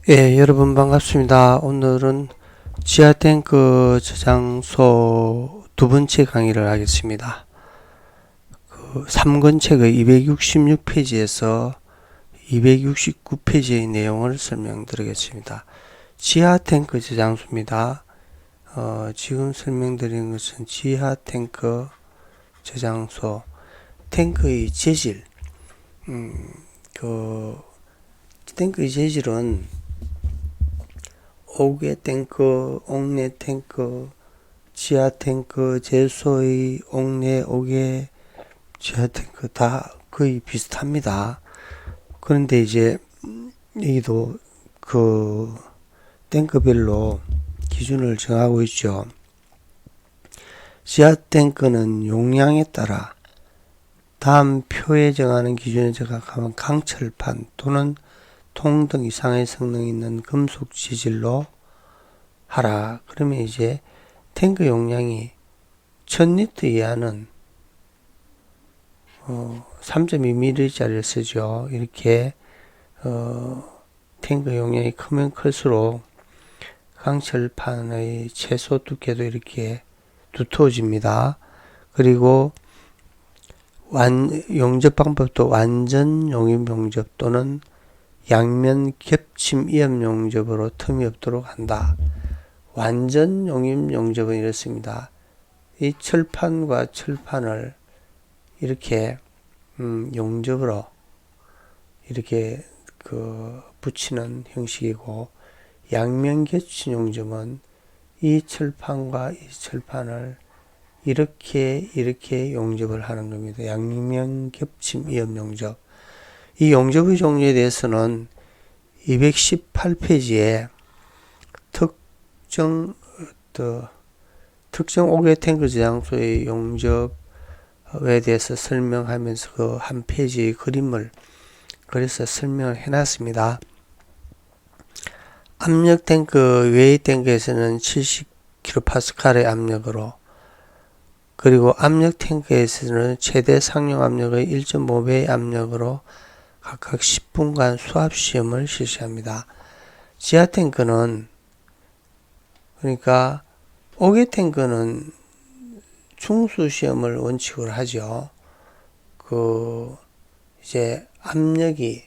예, 여러분 반갑습니다. 오늘은 지하탱크 저장소 두 번째 강의를 하겠습니다. 3권책의 266페이지에서 269페이지의 내용을 설명드리겠습니다. 지하탱크 저장소입니다. 지금 설명드린 것은 지하탱크 저장소, 탱크의 재질, 탱크의 재질은 옥외 탱크, 옥내 탱크, 지하 탱크, 제소의 옥내, 옥외, 지하 탱크 다 거의 비슷합니다. 그런데 이제 여기도 탱크별로 기준을 정하고 있죠. 지하 탱크는 용량에 따라 다음 표에 정하는 기준에 적합한 강철판 또는 통 등 이상의 성능이 있는 금속 재질로 하라. 그러면 이제 탱크 용량이 1000리터 이하는 3.2mm짜리를 쓰죠. 이렇게 탱크 용량이 크면 클수록 강철판의 최소 두께도 이렇게 두터워집니다. 그리고 용접 방법도 완전 용입 용접 또는 양면 겹침 이염 용접으로 틈이 없도록 한다. 완전 용입 용접은 이렇습니다. 이 철판과 철판을 이렇게 용접으로 이렇게 붙이는 형식이고, 양면 겹침 용접은 이 철판과 이 철판을 이렇게 용접을 하는 겁니다. 양면 겹침 이염 용접. 이 용접의 종류에 대해서는 218페이지에 특정 옥외 탱크 저장소의 용접에 대해서 설명하면서 그 한 페이지의 그림을 그래서 설명을 해놨습니다. 압력 탱크, 외의 탱크에서는 70kPa의 압력으로, 그리고 압력 탱크에서는 최대 상용 압력의 1.5배의 압력으로 각각 10분간 수압 시험을 실시합니다. 지하 탱크는, 그러니까 옥외 탱크는 충수 시험을 원칙으로 하죠. 이제 압력이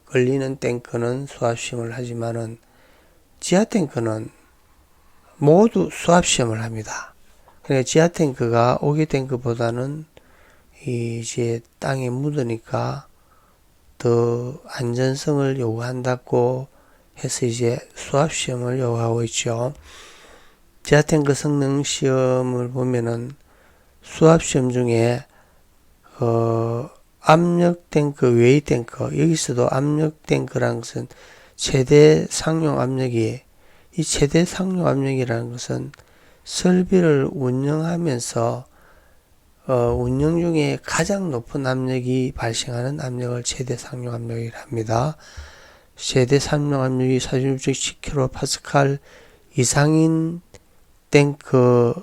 걸리는 탱크는 수압 시험을 하지만은 지하 탱크는 모두 수압 시험을 합니다. 그러니까 지하 탱크가 옥외 탱크보다는 이제 땅에 묻으니까 더 안전성을 요구한다고 해서 이제 수압 시험을 요구하고 있죠. 지하 탱크 성능 시험을 보면은 수압 시험 중에 압력 탱크, 외의 탱크, 여기서도 압력 탱크라는 것은 최대 상용 압력이, 이 최대 상용 압력이라는 것은 설비를 운영하면서 운영 중에 가장 높은 압력이 발생하는 압력을 최대 상용 압력이라 합니다. 최대 상용 압력이 46.10kPa 이상인 탱크는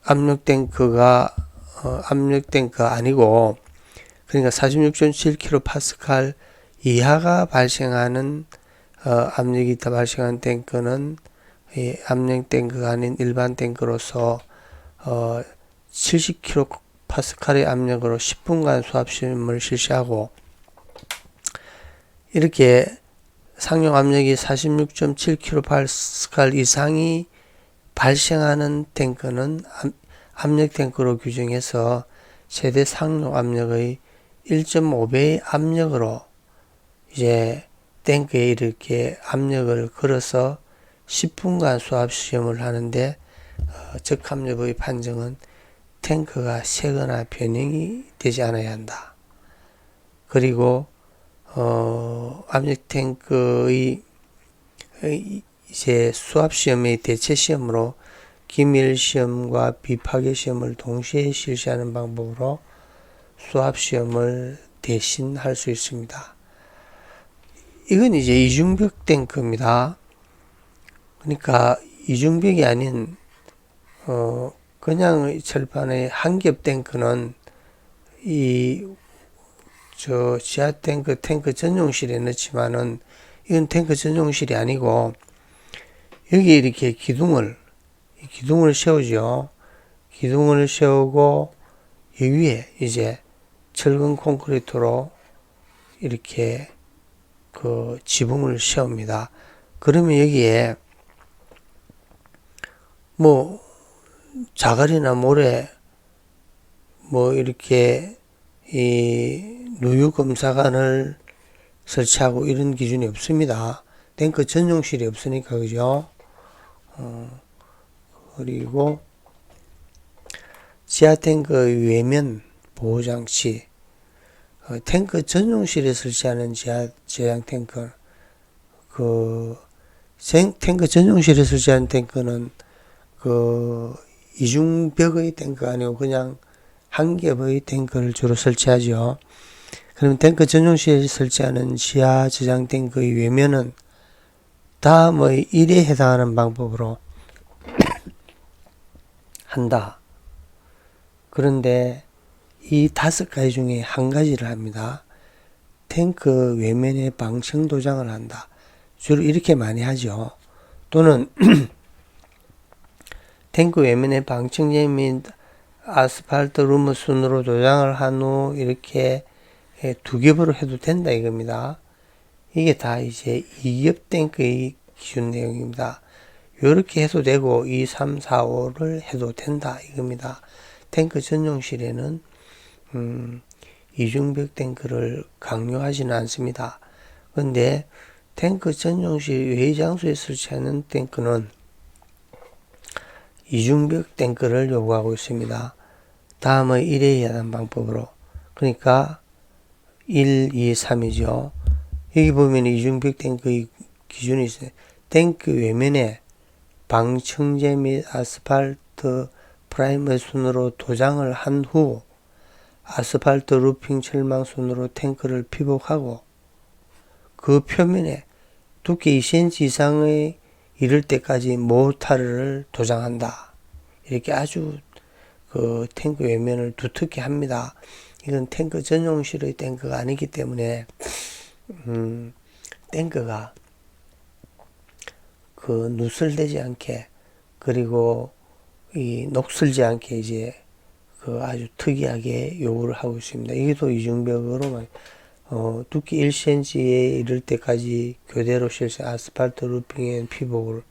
압력 탱크가 아니고, 그러니까 46.7kPa 이하가 발생하는 압력이 다 발생하는 탱크는 압력 탱크가 아닌 일반 탱크로서 70kPa의 압력으로 10분간 수압 시험을 실시하고, 이렇게 상용 압력이 46.7kPa 이상이 발생하는 탱크는 압력 탱크로 규정해서 최대 상용 압력의 1.5배의 압력으로 이제 탱크에 이렇게 압력을 걸어서 10분간 수압 시험을 하는데, 적합력의 판정은 탱크가 새거나 변형이 되지 않아야 한다. 그리고 압력 탱크의 이제 수압 시험의 대체 시험으로 기밀 시험과 비파괴 시험을 동시에 실시하는 방법으로 수압 시험을 대신 할 수 있습니다. 이건 이제 이중벽 탱크입니다. 그러니까 이중벽이 아닌 그냥 철판의 한 겹 탱크는 지하 탱크 전용실에 넣지만은 이건 탱크 전용실이 아니고 여기 이렇게 기둥을 세우죠. 기둥을 세우고 이 위에 이제 철근 콘크리트로 이렇게 그 지붕을 세웁니다. 그러면 여기에 뭐 자갈이나 모래 뭐 이렇게 이 누유 검사관을 설치하고 이런 기준이 없습니다. 탱크 전용실이 없으니까 그죠? 그리고 지하 탱크의 외면 보호 장치, 탱크 전용실에 설치하는 지하 탱크, 탱크 전용실에 설치하는 탱크는 이중벽의 탱크가 아니고 그냥 한 겹의 탱크를 주로 설치하죠. 그럼 탱크 전용실에 설치하는 지하 저장 탱크의 외면은 다음의 1에 해당하는 방법으로 한다. 그런데 이 5가지 중에 한 가지를 합니다. 탱크 외면에 방청 도장을 한다. 주로 이렇게 많이 하죠. 또는 탱크 외면에 방청제 및 아스팔트 룸 순으로 도장을 한 후 이렇게 2겹으로 해도 된다 이겁니다. 이게 다 이제 2겹 탱크의 기준 내용입니다. 이렇게 해도 되고 2, 3, 4, 5를 해도 된다 이겁니다. 탱크 전용실에는 이중벽 탱크를 강요하지는 않습니다. 그런데 탱크 전용실 외의 장소에 설치하는 탱크는 이중벽 탱크를 요구하고 있습니다. 다음의 1에 해당하는 방법으로, 그러니까 1, 2, 3이죠. 여기 보면 이중벽 탱크의 기준이 있어요. 탱크 외면에 방청제 및 아스팔트 프라이머 순으로 도장을 한 후 아스팔트 루핑 철망 순으로 탱크를 피복하고 그 표면에 두께 2cm 이상의 이를 때까지 모타르를 도장한다. 이렇게 아주 그 탱크 외면을 두텁게 합니다. 이건 탱크 전용실의 탱크가 아니기 때문에 탱크가 그 누설되지 않게 그리고 이 녹슬지 않게 이제 그 아주 특이하게 요구를 하고 있습니다. 이게 또 이중벽으로 두께 1cm에 이를 때까지 교대로 실시 아스팔트 루핑 앤 피복을,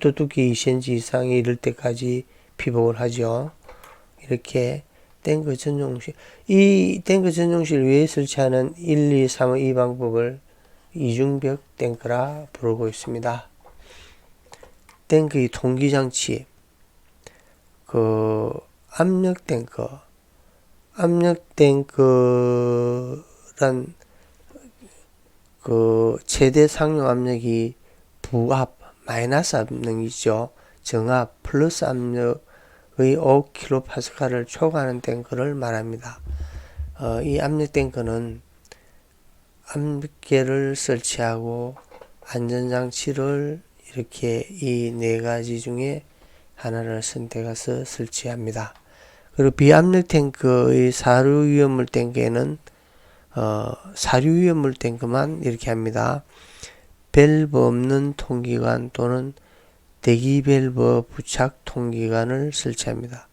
또 두께 2cm 이상에 이를 때까지 피복을 하죠. 이렇게 탱크 전용실, 이 탱크 전용실 위에 설치하는 1, 2, 3, 이 방법을 이중벽 탱크라 부르고 있습니다. 탱크의 통기장치, 압력 탱크란 최대 상용 압력이 부압, 마이너스 압력이죠. 정압, 플러스 압력의 5kPa를 초과하는 탱크를 말합니다. 이 압력 탱크는 압력계를 설치하고 안전장치를 이렇게 이 4가지 중에 하나를 선택해서 설치합니다. 그리고 비압력 탱크의 사류 위험물 탱크에는 사류 위험물 탱크만 이렇게 합니다. 밸브 없는 통기관 또는 대기 밸브 부착 통기관을 설치합니다.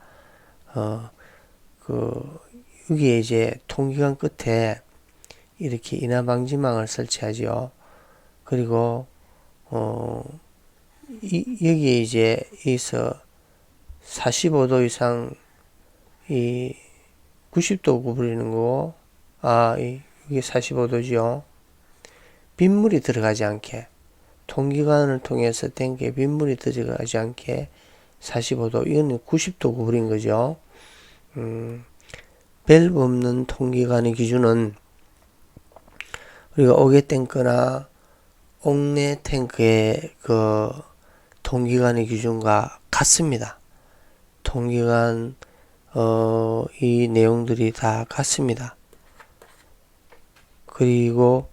여기에 이제 통기관 끝에 이렇게 인하 방지망을 설치하죠. 그리고 여기에 이제 여기서 45도 이상 이 90도 구부리는 거고, 이게 45도죠. 빗물이 들어가지 않게, 통기관을 통해서 탱크에 빗물이 들어가지 않게 45도, 이거는 90도 구부린 거죠. 밸브 없는 통기관의 기준은 우리가 오개 탱크나 옥내 탱크의 통기관의 기준과 같습니다. 통기관 이 내용들이 다 같습니다. 그리고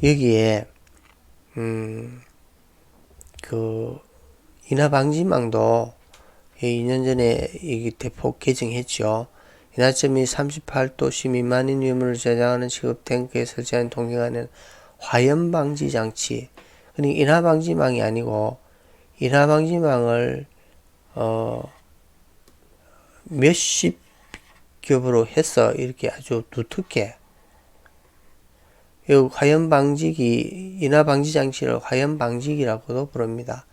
여기에 인하 방지망도 2년 전에 대폭 개정했죠. 인하점이 38도씨 미만인 위험을 저장하는 식업 탱크에 설치한 통기관에는 화염방지 장치, 그러니까 인하방지망이 아니고 인하방지망을 몇십 겹으로 해서 이렇게 아주 두텁게, 이 화염방지기, 인하방지 장치를 화염방지기라고도 부릅니다.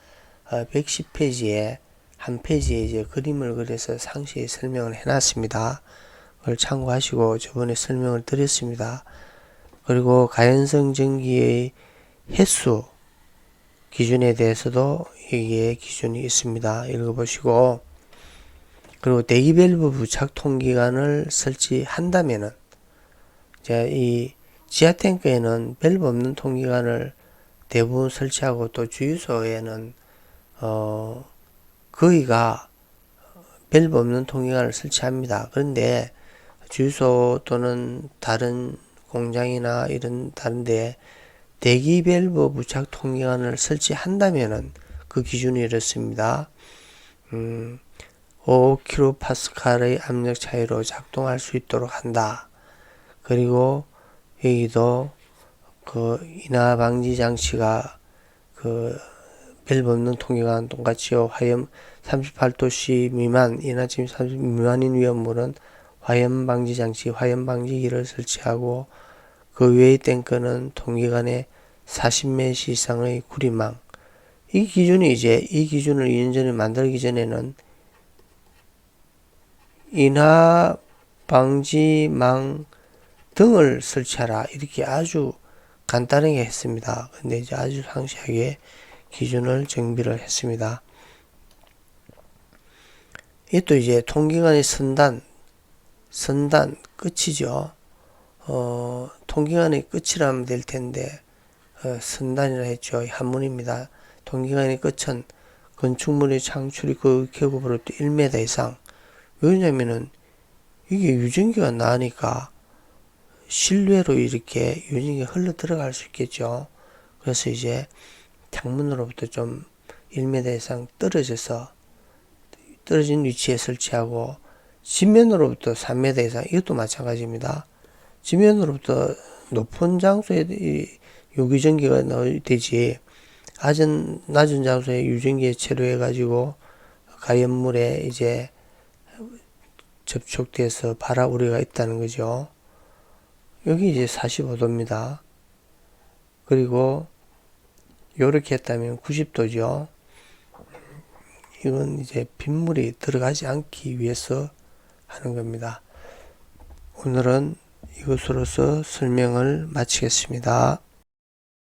110페이지에 한 페이지에 이제 그림을 그려서 상세히 설명을 해놨습니다. 그걸 참고하시고 저번에 설명을 드렸습니다. 그리고 가연성 전기의 횟수 기준에 대해서도 여기에 기준이 있습니다. 읽어보시고, 그리고 대기밸브 부착 통기관을 설치한다면은, 이제 이 지하 탱크에는 밸브 없는 통기관을 대부분 설치하고, 또 주유소에는 거의가 밸브 없는 통기관을 설치합니다. 그런데 주유소 또는 다른 공장이나 이런 다른데 대기 밸브 부착 통기관을 설치한다면은 그 기준이 이렇습니다. 5kPa의 압력 차이로 작동할 수 있도록 한다. 그리고 여기도 그 인하 방지 장치가 그 밸브 없는 통기관 똑같이요. 화염 38도씨 미만, 인하점이 30 미만인 위험물은 화염 방지 장치, 화염 방지기를 설치하고, 그 외의 탱크는 통기관에 40메시 이상의 구리망. 이 기준이 이제 이 기준을 2년 전에 만들기 전에는 인하 방지망 등을 설치하라, 이렇게 아주 간단하게 했습니다. 근데 이제 아주 상세하게 기준을 정비를 했습니다. 이것도 이제 통기관의 선단 끝이죠. 통기관의 끝이라면 될 텐데 선단이라 했죠. 한문입니다. 통기관의 끝은 건축물의 창출입구 계급으로부터 1m 이상. 왜냐면은 이게 유전기가 나니까 실외로 이렇게 유전기가 흘러 들어갈 수 있겠죠. 그래서 이제 창문으로부터 좀 1m 이상 떨어진 위치에 설치하고, 지면으로부터 3m 이상, 이것도 마찬가지입니다. 지면으로부터 높은 장소에 유기전기가 넣어야 되지, 낮은 장소에 유전기에 체류해 가지고 가연물에 이제 접촉돼서 발화 우려가 있다는 거죠. 여기 이제 45도입니다. 그리고 요렇게 했다면 90도죠. 이건 이제 빗물이 들어가지 않기 위해서 하는 겁니다. 오늘은 이것으로서 설명을 마치겠습니다.